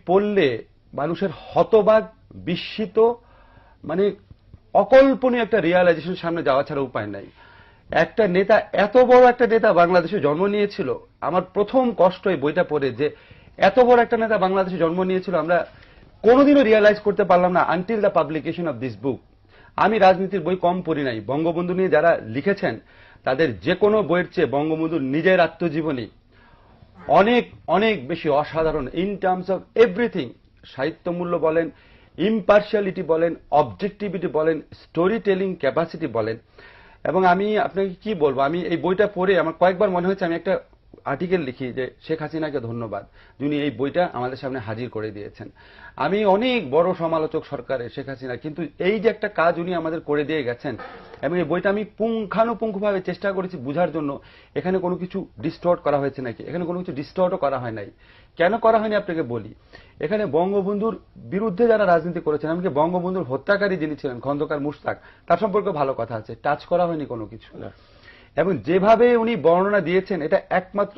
পড়লে মানুষের হতবাক, বিস্মিত, মানে অকল্পনীয় একটা রিয়ালাইজেশন সামনে যাওয়া ছাড়া উপায় নাই। একটা নেতা, এত বড় একটা নেতা বাংলাদেশে জন্ম নিয়েছিল। আমার প্রথম কষ্ট এই বইটা পড়ে যে এত বড় একটা নেতা বাংলাদেশে জন্ম নিয়েছিল, আমরা কোনোদিনও রিয়ালাইজ করতে পারলাম না until the publication of this book. আমি রাজনীতির বই কম পড়ি নাই, বঙ্গবন্ধু নিয়ে যারা লিখেছেন তাদের যে কোনো বইয়ের চেয়ে বঙ্গবন্ধুর নিজের আত্মজীবনী অনেক অনেক বেশি অসাধারণ ইন টার্মস অফ এভরিথিং। সাহিত্য মূল্য বলেন, ইম্পার্শিয়ালিটি বলেন, অবজেক্টিভিটি বলেন, স্টোরি টেলিং ক্যাপাসিটি বলেন। এবং আমি আপনাকে কি বলবো, আমি এই বইটা পড়ে আমার কয়েকবার মনে হয়েছে আমি একটা আর্টিকেল লিখি যে শেখ হাসিনাকে ধন্যবাদ, যিনি এই বইটা আমাদের সামনে হাজির করে দিয়েছেন। আমি অনেক বড় সমালোচক সরকারের শেখ হাসিনা, কিন্তু এই যে একটা কাজ উনি আমাদের করে দিয়ে গেছেন, এবং এই বইটা আমি পুঙ্খানুপুঙ্খভাবে চেষ্টা করেছি বুঝার জন্য এখানে কোনো কিছু ডিস্টর্ট করা হয়েছে নাকি। এখানে কোনো কিছু ডিস্টর্টও করা হয় নাই। কেন করা হয়নি আপনাকে বলি। এখানে বঙ্গবন্ধুর বিরুদ্ধে যারা রাজনীতি করেছেন, এমনকি বঙ্গবন্ধুর হত্যাকারী যিনি ছিলেন খন্দকার মুশতাক, তার সম্পর্কে ভালো কথা আছে, টাচ করা হয়নি কোনো কিছু না। এবং যেভাবে উনি বর্ণনা দিয়েছেন, এটা একমাত্র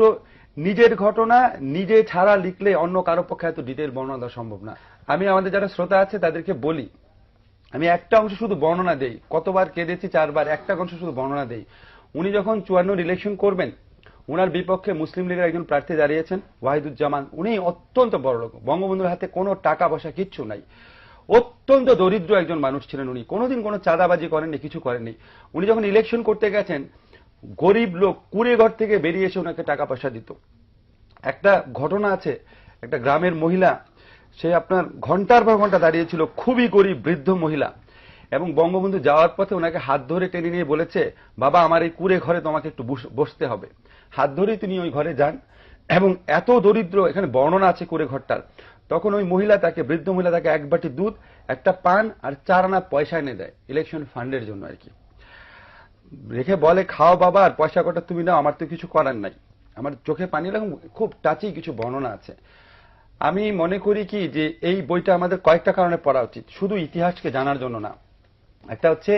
নিজের ঘটনা, নিজে ছাড়া লিখলে অন্য কারো পক্ষে এত ডিটেল বর্ণনা দেওয়া সম্ভব না। আমি আমাদের যারা শ্রোতা আছে তাদেরকে বলি, আমি একটা অংশ শুধু বর্ণনা দেই, কতবার কেঁদেছি 4 বার, একটা অংশ শুধু বর্ণনা দেই। উনি যখন 54 ইলেকশন করবেন, উনার বিপক্ষে মুসলিম লীগের একজন প্রার্থী দাঁড়িয়েছেন ওয়াহিদুজ্জামান, উনি অত্যন্ত বড় লোক, বঙ্গবন্ধুর হাতে কোনো টাকা পয়সা কিচ্ছু নাই, অত্যন্ত দরিদ্র একজন মানুষ ছিলেন। উনি কোনোদিন কোনো চাঁদাবাজি করেননি, কিছু করেননি। উনি যখন ইলেকশন করতে গেছেন, গরিব লোক কুড়ে ঘর থেকে বেরিয়ে এসে ওনাকে টাকা পয়সা দিত। একটা ঘটনা আছে, একটা গ্রামের মহিলা, সে আপনার ঘন্টার পর ঘন্টা দাঁড়িয়েছিল, খুবই গরিব বৃদ্ধ মহিলা, এবং বঙ্গবন্ধু যাওয়ার পথে ওনাকে হাত ধরে টেনে নিয়ে বলেছে, বাবা আমার এই কুড়ে ঘরে তোমাকে একটু বসতে হবে। হাত ধরেই তিনি ওই ঘরে যান, এবং এত দরিদ্র, এখানে বর্ণনা আছে কুড়ে ঘরটার। তখন ওই মহিলা তাকে, বৃদ্ধ মহিলা তাকে 1 বাটি দুধ, একটা পান আর 4 আনা পয়সা এনে দেয়, ইলেকশন ফান্ডের জন্য আর কি। রেখে বলে, খাও বাবা, আর পয়সা কটা তুমি নাও, আমার তো কিছু করার নাই। আমার চোখে পানি এরকম খুব টাচি কিছু বর্ণনা আছে। আমি মনে করি কি যে এই বইটা আমাদের কয়েকটা কারণে পড়া উচিত, শুধু ইতিহাসকে জানার জন্য না। একটা হচ্ছে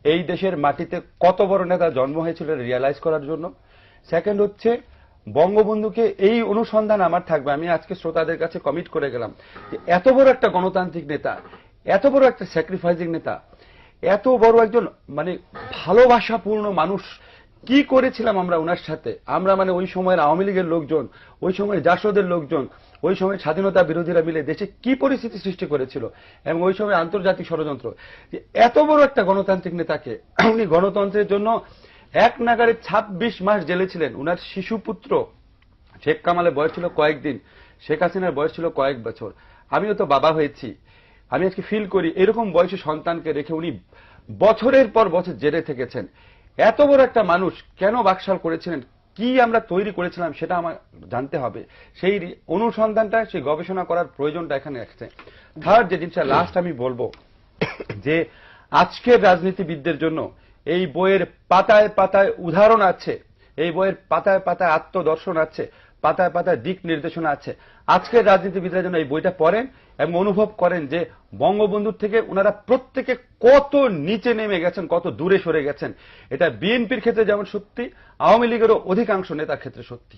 এই দেশের মাটিতে কত বড় নেতা জন্ম হয়েছিল রিয়ালাইজ করার জন্য। সেকেন্ড হচ্ছে বঙ্গবন্ধুকে, এই অনুসন্ধান আমার থাকবে। আমি আজকে শ্রোতাদের কাছে কমিট করে গেলাম যে এত বড় একটা গণতান্ত্রিক নেতা, এত বড় একটা স্যাক্রিফাইসিং নেতা, এত বড় একজন মানে ভালোবাসাপূর্ণ মানুষ, কি করেছিলাম আমরা ওনার সাথে। আমরা মানে ওই সময়ের আওয়ামী লীগের লোকজন, ওই সময় জাসদের লোকজন, ওই সময় স্বাধীনতা বিরোধীরা মিলে দেশে কি পরিস্থিতি সৃষ্টি করেছিল, এবং ওই সময় আন্তর্জাতিক ষড়যন্ত্র। এত বড় একটা গণতান্ত্রিক নেতাকে উনি গণতন্ত্রের জন্য এক নাগারে 26 মাস জেলে ছিলেন। উনার শিশুপুত্র শেখ কামালের বয়স ছিল কয়েকদিন, শেখ হাসিনার বয়স ছিল কয়েক বছর। আমিও তো বাবা হয়েছি, আমি আজকে ফিল করি এরকম বয়সী সন্তানকে রেখে উনি বছরের পর বছর জেলে থেকেছেন। এত বড় একটা মানুষ কেন বাকশাল করেছিলেন, কি আমরা তৈরি করেছিলাম সেটা আমার জানতে হবে। সেই অনুসন্ধানটা, সেই গবেষণা করার প্রয়োজনটা এখানে আছে। থার্ড যে জিনিসটা লাস্ট আমি বলবো, যে আজকের রাজনীতিবিদদের জন্য এই বইয়ের পাতায় পাতায় উদাহরণ আছে, এই বইয়ের পাতায় পাতায় আত্মদর্শন আছে, পাতায় পাতায় দিক নির্দেশনা আছে। আজকের রাজনীতিবিদরা যেন এই বইটা পড়েন এবং অনুভব করেন যে বঙ্গবন্ধুর থেকে ওনারা প্রত্যেকে কত নিচে নেমে গেছেন, কত দূরে সরে গেছেন। এটা বিএনপির ক্ষেত্রে যেমন সত্যি, আওয়ামী লীগেরও অধিকাংশ নেতার ক্ষেত্রে সত্যি।